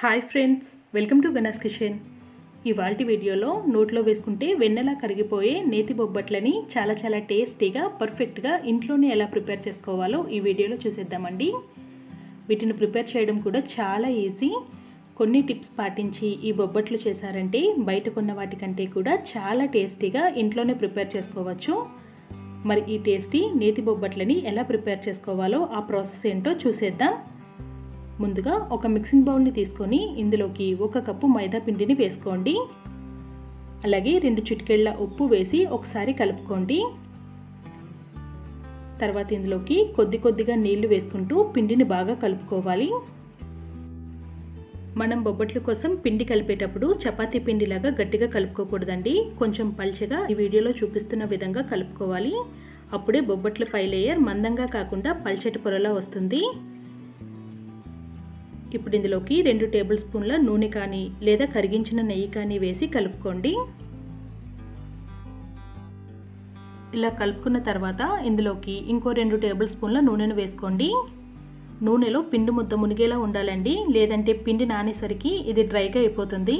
Hi friends, welcome to Gana's kitchen. ఇవాల్టి వీడియోలో నోట్లో వేసుకుంటే వెన్నెలా కరిగిపోయే నేతి బొబ్బట్లని చాలా టేస్టీగా పర్ఫెక్ట్గా ఇంట్లోనే ఎలా ప్రిపేర్ చేసుకోవాలో ఈ వీడియోలో చూసేద్దామండి. వీటిని ప్రిపేర్ చేయడం కూడా చాలా ఈజీ. కొన్ని టిప్స్ పాటించి ఈ బొబ్బట్లు చేశారంటే బయట కొన్న వాటికంటే కూడా చాలా టేస్టీగా ఇంట్లోనే ప్రిపేర్ చేసుకోవచ్చు. మరి ఈ టేస్టీ నేతి బొబ్బట్లని ఎలా ప్రిపేర్ చేసుకోవాలో ఆ ప్రాసెస్ ఏంటో చూసేద్దాం. ముందుగా ఒక మిక్సింగ్ బౌల్ని తీసుకొని ఇందులోకి 1 కప్పు మైదా పిండిని వేసుకోండి. అలాగే 2 చిటికెళ్ళ ఉప్పు వేసి ఒకసారి కలుపుకోండి. తర్వాత ఇందులోకి కొద్దిగా నీళ్లు వేసుకుంటూ పిండిని బాగా కలుపుకోవాలి. మనం బొబ్బట్ల కోసం పిండి కలిపేటప్పుడు చపాతీ పిండిలాగా గట్టిగా కలుపుకోకూడదండి. కొంచెం పల్చగా ఈ వీడియోలో చూపిస్తున్న విధంగా కలుపుకోవాలి. అప్పుడే బొబ్బట్ల పై లేయర్ మందంగా కాకుండా పల్చటి పొరలా వస్తుంది. ఇప్పుడు ఇందులోకి 2 టేబుల్ స్పూన్ల నూనె కానీ లేదా కరిగించిన నెయ్యి కానీ వేసి కలుపుకోండి. ఇలా కలుపుకున్న తర్వాత ఇందులోకి ఇంకో 2 టేబుల్ స్పూన్ల నూనెను వేసుకోండి. నూనెలో పిండి ముద్ద మునిగేలా ఉండాలండి, లేదంటే పిండి నానేసరికి ఇది డ్రైగా అయిపోతుంది.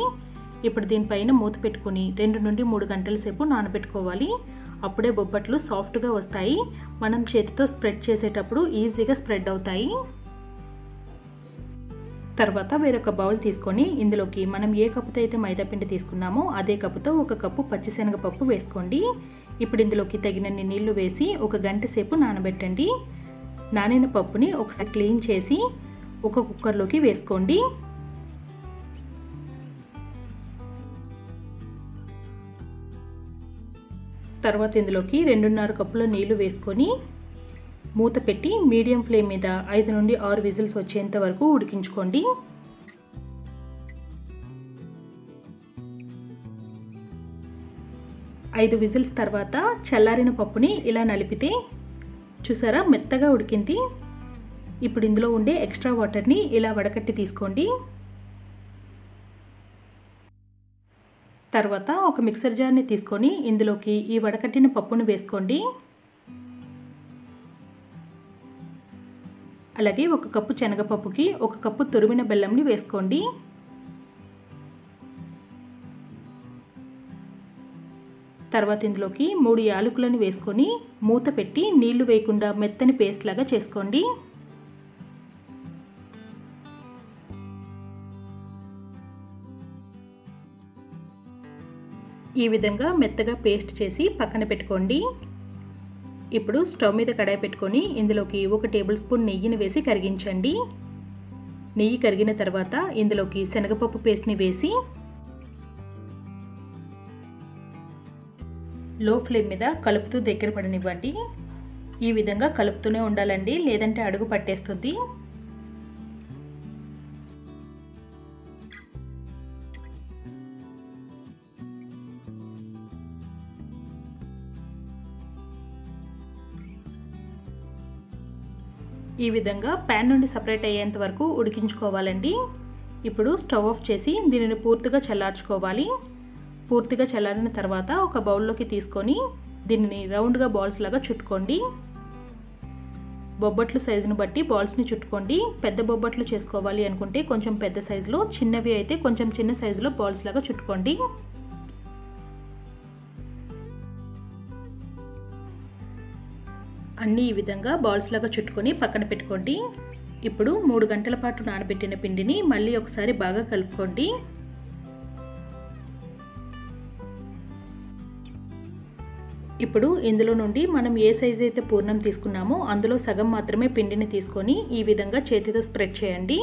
ఇప్పుడు దీనిపైన మూత పెట్టుకుని 2 నుండి 3 గంటల సేపు నానబెట్టుకోవాలి. అప్పుడే బొబ్బట్లు సాఫ్ట్గా వస్తాయి. మనం చేతితో స్ప్రెడ్ చేసేటప్పుడు ఈజీగా స్ప్రెడ్ అవుతాయి. తర్వాత వేరొక బౌల్ తీసుకొని ఇందులోకి మనం ఏ కప్పుతో అయితే మైదా పిండి తీసుకున్నామో అదే కప్పుతో 1 కప్పు పచ్చిశనగపప్పు వేసుకోండి. ఇప్పుడు ఇందులోకి తగినన్ని నీళ్లు వేసి 1 గంట సేపు నానబెట్టండి. నానిన పప్పుని ఒకసారి క్లీన్ చేసి ఒక కుక్కర్లోకి వేసుకోండి. తర్వాత ఇందులోకి 2.5 కప్పుల నీళ్లు వేసుకొని మూత పెట్టి మీడియం ఫ్లేమ్ మీద 5 నుండి 6 విజిల్స్ వచ్చేంత వరకు ఉడికించుకోండి. ఐదు విజిల్స్ తర్వాత చల్లారిన పప్పుని ఇలా నలిపితే చూసారా మెత్తగా ఉడికింది. ఇప్పుడు ఇందులో ఉండే ఎక్స్ట్రా వాటర్ని ఇలా వడకట్టి తీసుకోండి. తర్వాత ఒక మిక్సర్ జార్ని తీసుకొని ఇందులోకి ఈ వడకట్టిన పప్పును వేసుకోండి. అలాగే 1 కప్పు శనగపప్పుకి 1 కప్పు తురిమిన బెల్లంని వేసుకోండి. తర్వాత ఇందులోకి 3 యాలకులను వేసుకొని మూత పెట్టి నీళ్లు వేయకుండా మెత్తని పేస్ట్ లాగా చేసుకోండి. ఈ విధంగా మెత్తగా పేస్ట్ చేసి పక్కన పెట్టుకోండి. ఇప్పుడు స్టవ్ మీద కడాయి పెట్టుకొని ఇందులోకి 1 టేబుల్ స్పూన్ నెయ్యిని వేసి కరిగించండి. నెయ్యి కరిగిన తర్వాత ఇందులోకి శనగపప్పు పేస్ట్ని వేసి లో ఫ్లేమ్ మీద కలుపుతూ దగ్గర పడనివ్వండి. ఈ విధంగా కలుపుతూనే ఉండాలండి, లేదంటే అడుగు పట్టేస్తుంది. ఈ విధంగా ప్యాన్ నుండి సపరేట్ అయ్యేంత వరకు ఉడికించుకోవాలండి. ఇప్పుడు స్టవ్ ఆఫ్ చేసి దీనిని పూర్తిగా చల్లార్చుకోవాలి. పూర్తిగా చల్లారిన తర్వాత ఒక బౌల్లోకి తీసుకొని దీనిని రౌండ్గా బాల్స్ లాగా చుట్టుకోండి. బొబ్బట్లు సైజును బట్టి బాల్స్ని చుట్టుకోండి. పెద్ద బొబ్బట్లు చేసుకోవాలి అనుకుంటే కొంచెం పెద్ద సైజులో, చిన్నవి అయితే కొంచెం చిన్న సైజులో బాల్స్ లాగా చుట్టుకోండి. అన్నీ ఈ విధంగా బాల్స్ లాగా చుట్టుకొని పక్కన పెట్టుకోండి. ఇప్పుడు 3 గంటల పాటు నానబెట్టిన పిండిని మళ్ళీ ఒకసారి బాగా కలుపుకోండి. ఇప్పుడు ఇందులో నుండి మనం ఏ సైజు అయితే పూర్ణం తీసుకున్నామో అందులో సగం మాత్రమే పిండిని తీసుకొని ఈ విధంగా చేతితో స్ప్రెడ్ చేయండి.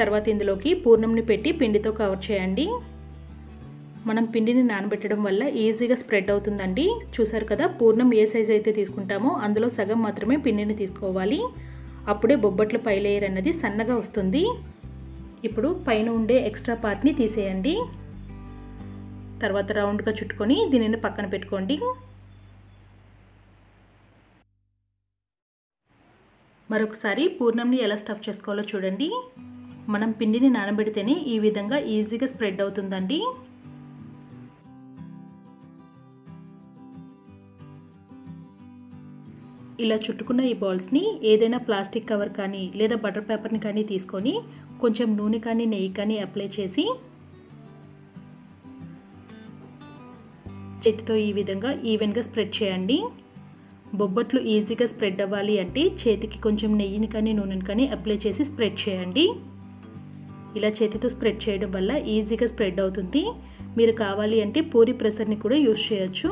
తర్వాత ఇందులోకి పూర్ణంని పెట్టి పిండితో కవర్ చేయండి. మనం పిండిని నానబెట్టడం వల్ల ఈజీగా స్ప్రెడ్ అవుతుందండి. చూసారు కదా, పూర్ణం ఏ సైజు అయితే తీసుకుంటామో అందులో సగం మాత్రమే పిండిని తీసుకోవాలి. అప్పుడే బొబ్బట్ల పై లేయర్ అన్నది సన్నగా వస్తుంది. ఇప్పుడు పైన ఉండే ఎక్స్ట్రా పార్ట్ని తీసేయండి. తర్వాత రౌండ్గా చుట్టుకొని దీనిని పక్కన పెట్టుకోండి. మరొకసారి పూర్ణంని ఎలా స్టఫ్ చేసుకోవాలో చూడండి. మనం పిండిని నానబెడితేనే ఈ విధంగా ఈజీగా స్ప్రెడ్ అవుతుందండి. ఇలా చుట్టుకున్న ఈ బాల్స్ని ఏదైనా ప్లాస్టిక్ కవర్ కానీ లేదా బటర్ పేపర్ని కానీ తీసుకొని కొంచెం నూనె కానీ నెయ్యి కానీ అప్లై చేసి చేతితో ఈ విధంగా ఈవెన్గా స్ప్రెడ్ చేయండి. బొబ్బట్లు ఈజీగా స్ప్రెడ్ అవ్వాలి అంటే చేతికి కొంచెం నెయ్యిని కానీ నూనెని కానీ అప్లై చేసి స్ప్రెడ్ చేయండి. ఇలా చేతితో స్ప్రెడ్ చేయడం వల్ల ఈజీగా స్ప్రెడ్ అవుతుంది. మీరు కావాలి అంటే పూరి ప్రెసర్ని కూడా యూజ్ చేయొచ్చు.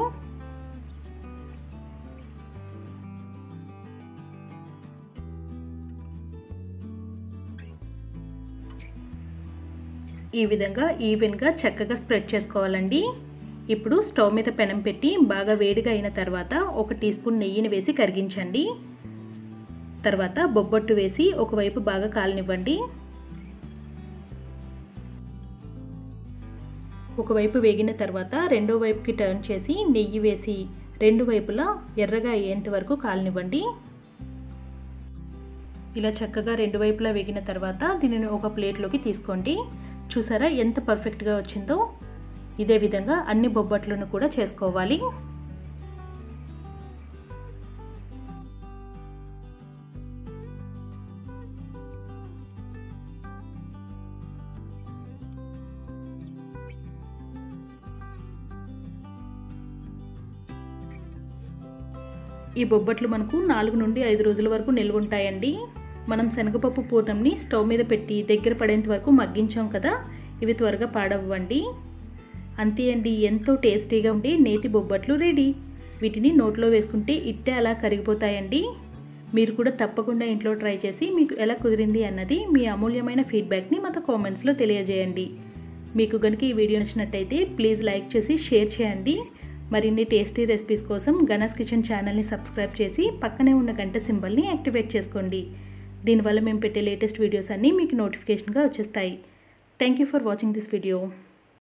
ఈ విధంగా ఈవెన్గా చక్కగా స్ప్రెడ్ చేసుకోవాలండి. ఇప్పుడు స్టవ్ మీద పెనం పెట్టి బాగా వేడిగా అయిన తర్వాత 1 టీ స్పూన్ నెయ్యిని వేసి కరిగించండి. తర్వాత బొబ్బట్టు వేసి ఒకవైపు బాగా కాలనివ్వండి. ఒకవైపు వేగిన తర్వాత రెండో వైపుకి టర్న్ చేసి నెయ్యి వేసి రెండు వైపులా ఎర్రగా అయ్యేంత వరకు కాలనివ్వండి. ఇలా చక్కగా రెండు వైపులా వేగిన తర్వాత దీనిని ఒక ప్లేట్లోకి తీసుకోండి. చూసారా ఎంత పర్ఫెక్ట్గా వచ్చిందో? ఇదే విధంగా అన్ని బొబ్బట్లను కూడా చేసుకోవాలి. ఈ బొబ్బట్లు మనకు 4 నుండి 5 రోజుల వరకు నిల్వ ఉంటాయండి. మనం శనగపప్పు పూర్ణంని స్టవ్ మీద పెట్టి దగ్గర పడేంత వరకు మగ్గించాం కదా, ఇవి త్వరగా పాడవ్వండి. అంతే అండి, ఎంతో టేస్టీగా ఉండే నేతి బొబ్బట్లు రెడీ. వీటిని నోట్లో వేసుకుంటే ఇట్టే అలా కరిగిపోతాయండి. మీరు కూడా తప్పకుండా ఇంట్లో ట్రై చేసి మీకు ఎలా కుదిరింది అన్నది మీ అమూల్యమైన ఫీడ్బ్యాక్ని మాతో కామెంట్స్లో తెలియజేయండి. మీకు కనుక ఈ వీడియో నచ్చినట్టయితే ప్లీజ్ లైక్ చేసి షేర్ చేయండి. మరిన్ని టేస్టీ రెసిపీస్ కోసం గనాస్ కిచెన్ ఛానల్ని సబ్స్క్రైబ్ చేసి పక్కనే ఉన్న గంట సింబల్ని యాక్టివేట్ చేసుకోండి. దీనివల్ల మేము పెట్టే లేటెస్ట్ వీడియోస్ అన్నీ మీకు నోటిఫికేషన్గా వచ్చేస్తాయి. Thank you for watching this video.